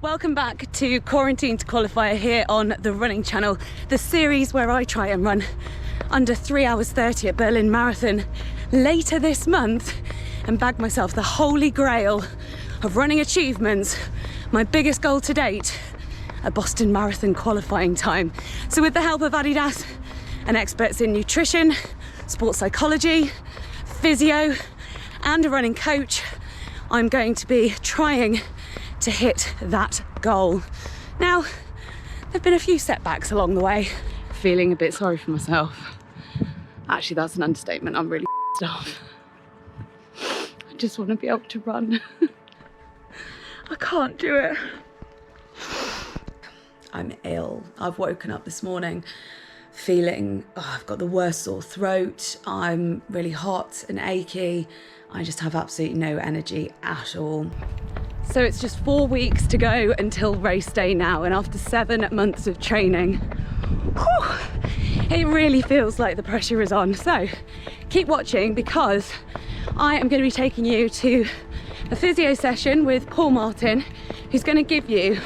Welcome back to Quarantine to Qualifier here on the running channel, the series where I try and run under 3 hours 30 at Berlin Marathon later this month and bag myself the holy grail of running achievements, my biggest goal to date, a Boston Marathon qualifying time. So with the help of Adidas and experts in nutrition, sports psychology, physio and a running coach, I'm going to be trying to hit that goal. Now, there've been a few setbacks along the way. Feeling a bit sorry for myself. Actually, that's an understatement. I'm really pissed off. I just want to be able to run. I can't do it. I'm ill. I've woken up this morning feeling, I've got the worst sore throat. I'm really hot and achy. I just have absolutely no energy at all. So it's just 4 weeks to go until race day now, and after 7 months of training, it really feels like the pressure is on. So keep watching, because I am going to be taking you to a physio session with Paul Martin, who's going to give you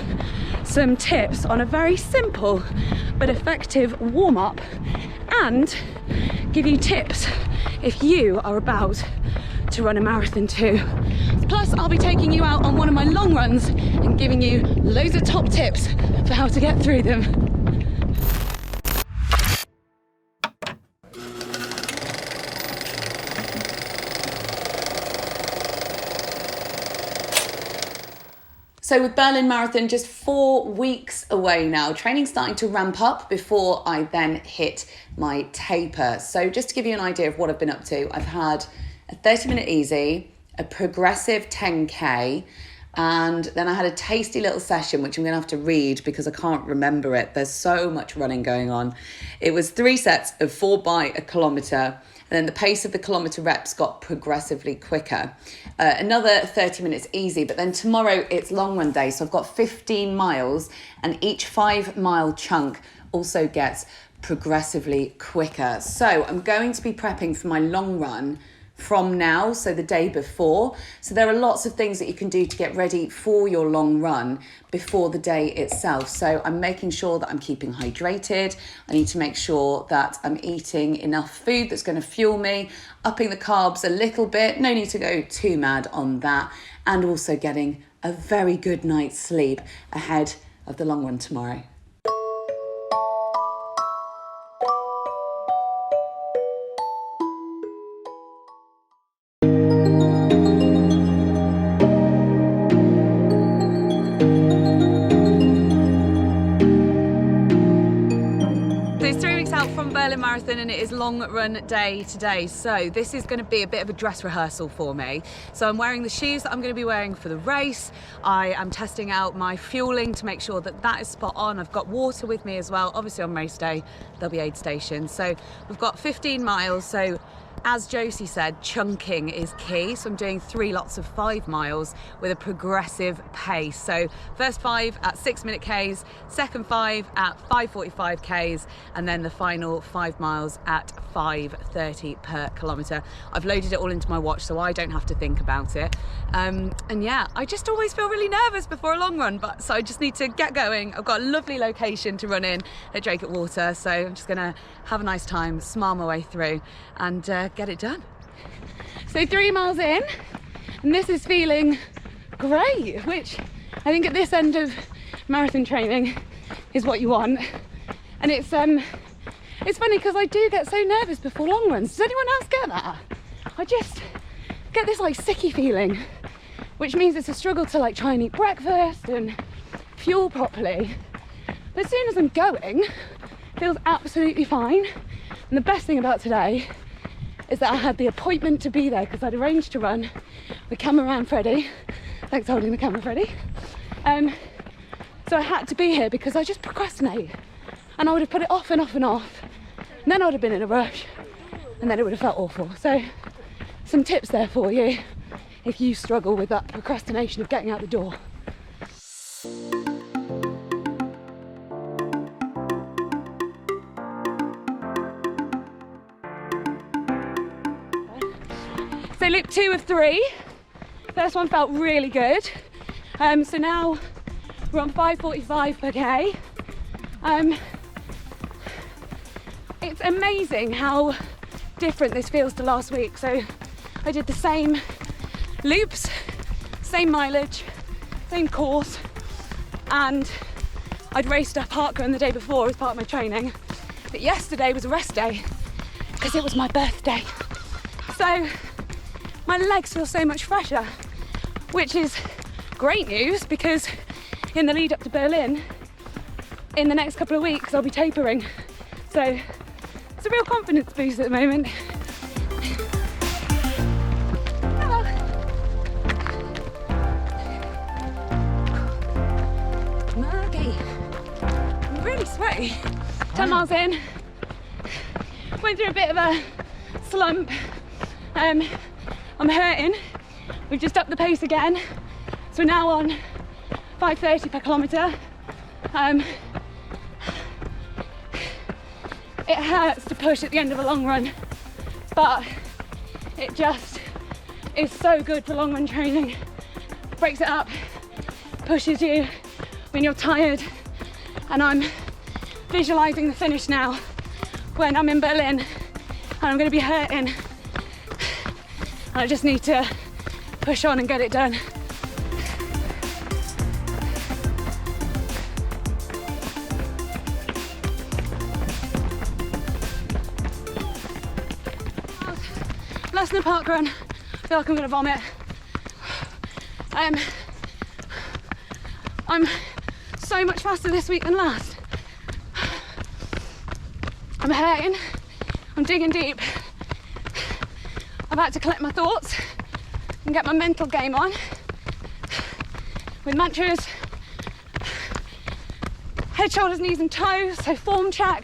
some tips on a very simple but effective warm-up and give you tips if you are about to run a marathon too. Plus, I'll be taking you out on one of my long runs and giving you loads of top tips for how to get through them. So with Berlin Marathon just 4 weeks away now, training's starting to ramp up before I then hit my taper. So just to give you an idea of what I've been up to, I've had a 30-minute easy, a progressive 10K, and then I had a tasty little session, which I'm going to have to read because I can't remember it. There's so much running going on. It was 3 sets of 4 by a kilometre, and then the pace of the kilometre reps got progressively quicker. Another 30 minutes easy, but then tomorrow it's long run day, so I've got 15 miles, and each 5-mile chunk also gets progressively quicker. So I'm going to be prepping for my long run from now, so the day before. So there are lots of things that you can do to get ready for your long run before the day itself. So I'm making sure that I'm keeping hydrated. I need to make sure that I'm eating enough food that's going to fuel me, upping the carbs a little bit, no need to go too mad on that, and also getting a very good night's sleep ahead of the long run tomorrow. Marathon, and it is long run day today, so this is going to be a bit of a dress rehearsal for me. So I'm wearing the shoes that I'm going to be wearing for the race. I am testing out my fueling to make sure that that is spot on. I've got water with me as well. Obviously on race day there'll be aid stations. So we've got 15 miles, so as Josie said, chunking is key. So I'm doing 3 lots of 5 miles with a progressive pace. So first 5 at 6-minute Ks, second 5 at 5:45 Ks, and then the final 5 miles at 5:30 per kilometre. I've loaded it all into my watch so I don't have to think about it. And yeah, I just always feel really nervous before a long run, but so I just need to get going. I've got a lovely location to run in at Drake at Water, so I'm just gonna have a nice time, smile my way through and get it done. So 3 miles in, and this is feeling great, which I think at this end of marathon training is what you want. And it's funny because I do get so nervous before long runs. Does anyone else get that? I just get this like sicky feeling, which means it's a struggle to like try and eat breakfast and fuel properly. But as soon as I'm going, it feels absolutely fine. And the best thing about today is that I had the appointment to be there because I'd arranged to run with cameraman Freddie. Thanks for holding the camera, Freddie. So I had to be here because I just procrastinate, and I would have put it off and off and off, and then I would have been in a rush, and then it would have felt awful. So some tips there for you if you struggle with that procrastination of getting out the door. So loop 2 of 3. First one felt really good. So now We're on 5:45 per K. It's amazing how different this feels to last week. So I did the same loops, same mileage, same course, and I'd raced a parkrun the day before as part of my training. But yesterday was a rest day because it was my birthday. So my legs feel so much fresher, which is great news because in the lead up to Berlin, in the next couple of weeks, I'll be tapering. So it's a real confidence boost at the moment. Muggy. I'm really sweaty. 10 miles in. Went through a bit of a slump. I'm hurting. We've just upped the pace again. So we're now on 5:30 per kilometre. It hurts to push at the end of a long run, but it just is so good for long run training. Breaks it up, pushes you when you're tired, and I'm visualising the finish now when I'm in Berlin and I'm going to be hurting. I just need to push on and get it done. Less than a park run. I feel like I'm gonna vomit. I'm so much faster this week than last. I'm hurting. I'm digging deep. I've had to collect my thoughts and get my mental game on with mantras, head, shoulders, knees and toes. So form check,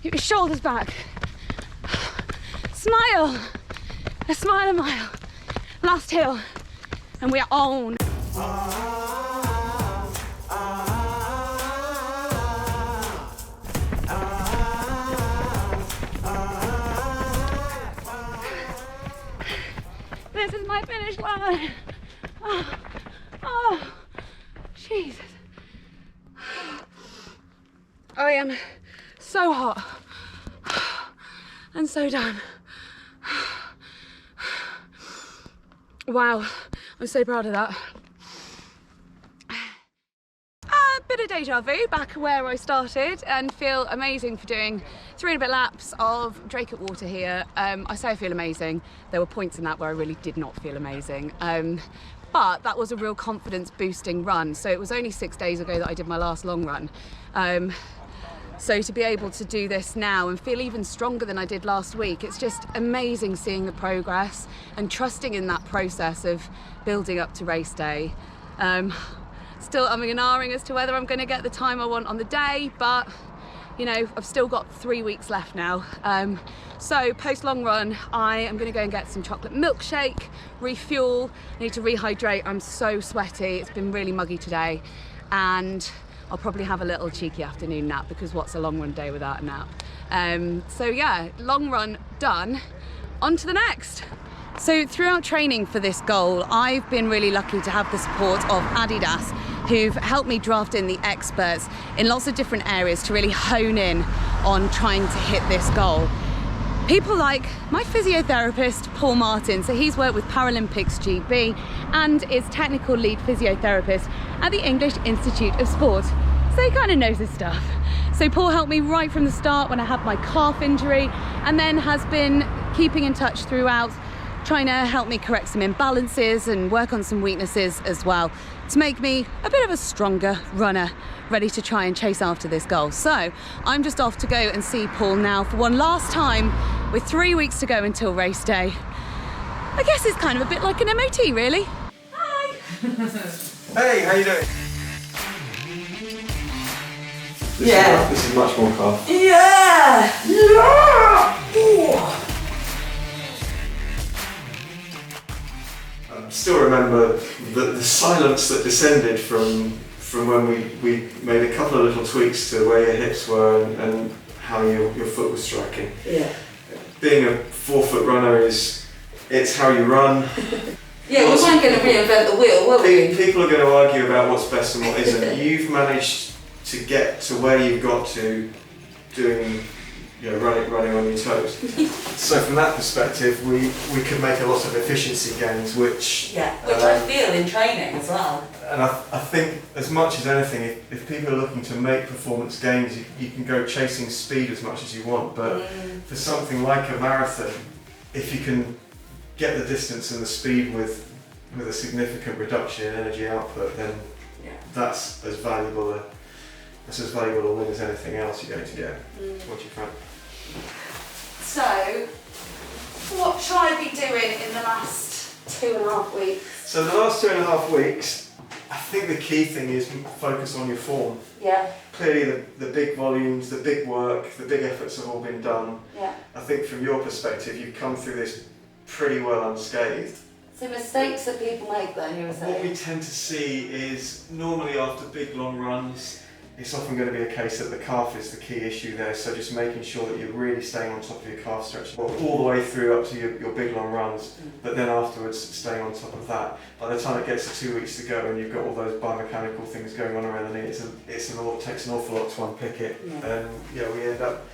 keep your shoulders back. Smile, a smile a mile. Last hill and we are on. This is my finish line. Oh, Jesus. I am so hot and so done. Wow, I'm so proud of that. A bit of deja vu, back where I started, and feel amazing for doing 3 and a bit laps of Drake water here. I say I feel amazing. There were points in that where I really did not feel amazing. But that was a real confidence boosting run. So it was only 6 days ago that I did my last long run. So to be able to do this now and feel even stronger than I did last week, it's just amazing seeing the progress and trusting in that process of building up to race day. Still umming and ahhing as to whether I'm going to get the time I want on the day, but you know, I've still got 3 weeks left now. So post long run, I am going to go and get some chocolate milkshake, refuel, I need to rehydrate. I'm so sweaty, it's been really muggy today, and I'll probably have a little cheeky afternoon nap because what's a long run day without a nap? So yeah, long run done, on to the next. So throughout training for this goal, I've been really lucky to have the support of Adidas, who've helped me draft in the experts in lots of different areas to really hone in on trying to hit this goal. People like my physiotherapist, Paul Martin, so he's worked with Paralympics GB and is technical lead physiotherapist at the English Institute of Sport. So he kind of knows his stuff. So Paul helped me right from the start when I had my calf injury, and then has been keeping in touch throughout, trying to help me correct some imbalances and work on some weaknesses as well to make me a bit of a stronger runner, ready to try and chase after this goal. So I'm just off to go and see Paul now for one last time with 3 weeks to go until race day. I guess it's kind of a bit like an MOT, really. Hi! Hey, how you doing? This is much more calf. Yeah! I still remember the silence that descended from when we made a couple of little tweaks to where your hips were and how your foot was striking. Yeah. Being a 4 foot runner it's how you run, Yeah, we weren't going to reinvent the wheel, were we? People are going to argue about what's best and what isn't. You've managed to get to where you've got to doing, running on your toes. So from that perspective, we could make a lot of efficiency gains, which I feel in training as well. And I think as much as anything, if people are looking to make performance gains, you can go chasing speed as much as you want, but for something like a marathon, if you can get the distance and the speed with a significant reduction in energy output, then that's as valuable a win as anything else you're going to get. What do you find? So, what shall I be doing in the last 2.5 weeks? So the last 2.5 weeks, I think the key thing is focus on your form. Yeah. Clearly the big volumes, the big work, the big efforts have all been done. Yeah. I think from your perspective, you've come through this pretty well unscathed. So mistakes that people make then, you were saying? What we tend to see is normally after big long runs, it's often going to be a case that the calf is the key issue there, so just making sure that you're really staying on top of your calf stretching all the way through up to your big long runs, but then afterwards staying on top of that. By the time it gets to 2 weeks to go and you've got all those biomechanical things going on around the knee, it takes an awful lot to unpick it. And we end up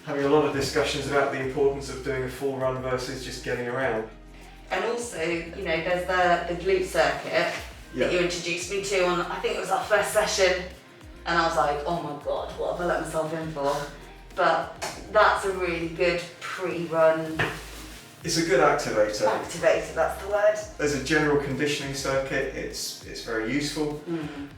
having a lot of discussions about the importance of doing a full run versus just getting around. And also, there's the glute circuit that you introduced me to on, I think it was our first session. And I was like, oh my God, what have I let myself in for? But that's a really good pre-run. It's a good activator. Activator, that's the word. As a general conditioning circuit, it's very useful.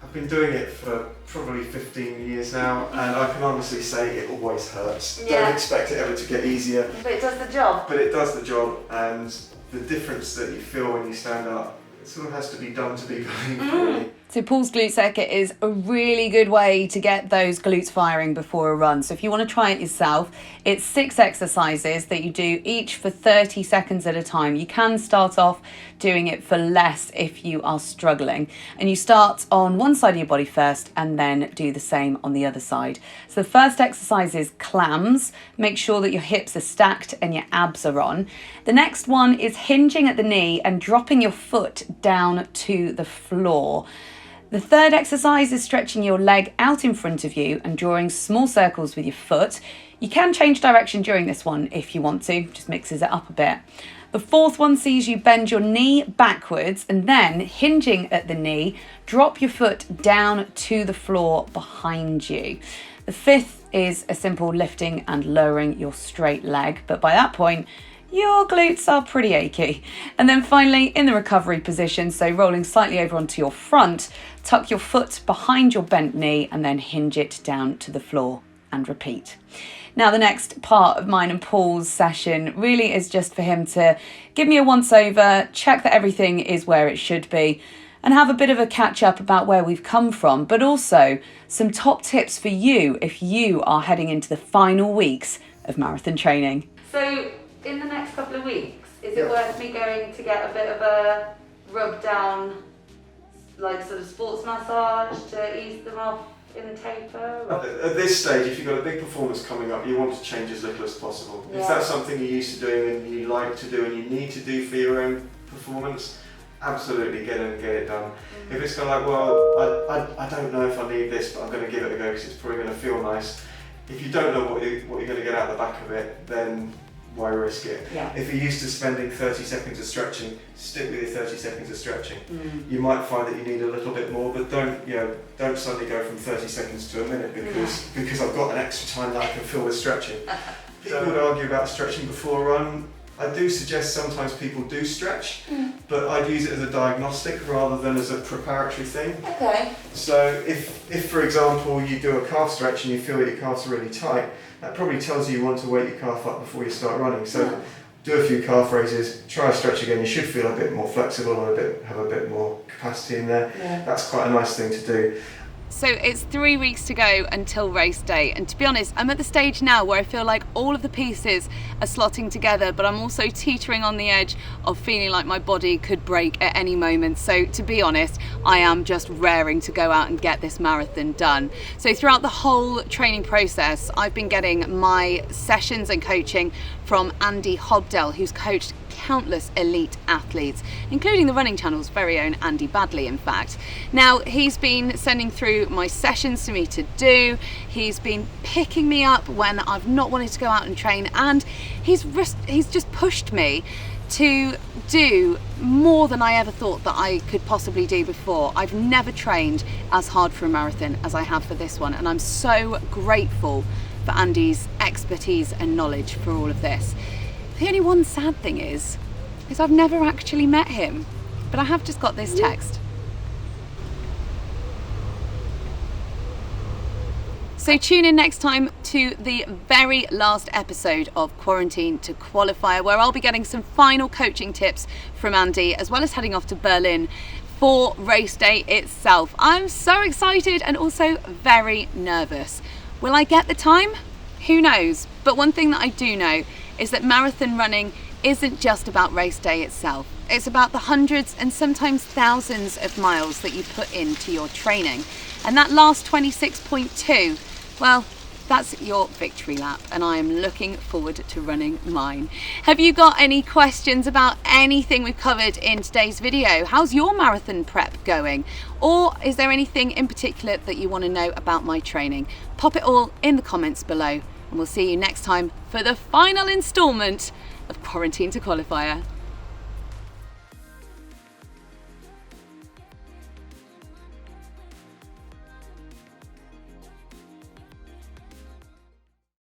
I've been doing it for probably 15 years now, and I can honestly say it always hurts. Don't expect it ever to get easier. But it does the job. But it does the job, and the difference that you feel when you stand up, it sort of has to be done to be believed. So Paul's glute circuit is a really good way to get those glutes firing before a run. So if you want to try it yourself, it's 6 exercises that you do each for 30 seconds at a time. You can start off doing it for less if you are struggling. And you start on one side of your body first and then do the same on the other side. So the first exercise is clams. Make sure that your hips are stacked and your abs are on. The next one is hinging at the knee and dropping your foot down to the floor. The third exercise is stretching your leg out in front of you and drawing small circles with your foot. You can change direction during this one if you want to, just mixes it up a bit. The fourth one sees you bend your knee backwards and then, hinging at the knee, drop your foot down to the floor behind you. The fifth is a simple lifting and lowering your straight leg, but by that point, your glutes are pretty achy. And then finally, in the recovery position, so rolling slightly over onto your front, tuck your foot behind your bent knee and then hinge it down to the floor and repeat. Now, the next part of mine and Paul's session really is just for him to give me a once over, check that everything is where it should be, and have a bit of a catch up about where we've come from, but also some top tips for you if you are heading into the final weeks of marathon training. So, in the next couple of weeks, is it worth me going to get a bit of a rub down, like sort of sports massage to ease them off in the taper? At this stage, if you've got a big performance coming up, you want to change as little as possible. If that's something you're used to doing and you like to do and you need to do for your own performance, absolutely get in and get it done. If it's kind of like, well, I don't know if I need this, but I'm going to give it a go because it's probably going to feel nice. If you don't know what you're going to get out the back of it, then why risk it? If you're used to spending 30 seconds of stretching, stick with your 30 seconds of stretching. You might find that you need a little bit more, but don't suddenly go from 30 seconds to a minute because I've got an extra time that I can fill with stretching. People would argue about stretching before a run. I do suggest sometimes people do stretch, but I'd use it as a diagnostic rather than as a preparatory thing. Okay. So if for example you do a calf stretch and you feel that your calves are really tight, that probably tells you want to wake your calf up before you start running. So do a few calf raises, try a stretch again, you should feel a bit more flexible and have a bit more capacity in there. That's quite a nice thing to do. So it's 3 weeks to go until race day, and to be honest, I'm at the stage now where I feel like all of the pieces are slotting together, but I'm also teetering on the edge of feeling like my body could break at any moment. So to be honest, I am just raring to go out and get this marathon done. So throughout the whole training process, I've been getting my sessions and coaching from Andy Hobdell, who's coached countless elite athletes, including the Running Channel's very own Andy Badley, in fact. Now, he's been sending through my sessions for me to do, he's been picking me up when I've not wanted to go out and train, and he's just pushed me to do more than I ever thought that I could possibly do before. I've never trained as hard for a marathon as I have for this one, and I'm so grateful for Andy's expertise and knowledge for all of this. The only one sad thing is I've never actually met him, but I have just got this text. So tune in next time to the very last episode of Quarantine to Qualifier, where I'll be getting some final coaching tips from Andy, as well as heading off to Berlin for race day itself. I'm so excited and also very nervous. Will I get the time? Who knows? But one thing that I do know is that marathon running isn't just about race day itself. It's about the hundreds and sometimes thousands of miles that you put into your training. And that last 26.2, well, that's your victory lap, and I am looking forward to running mine. Have you got any questions about anything we've covered in today's video? How's your marathon prep going? Or is there anything in particular that you want to know about my training? Pop it all in the comments below, and we'll see you next time for the final instalment of Quarantine to Qualifier.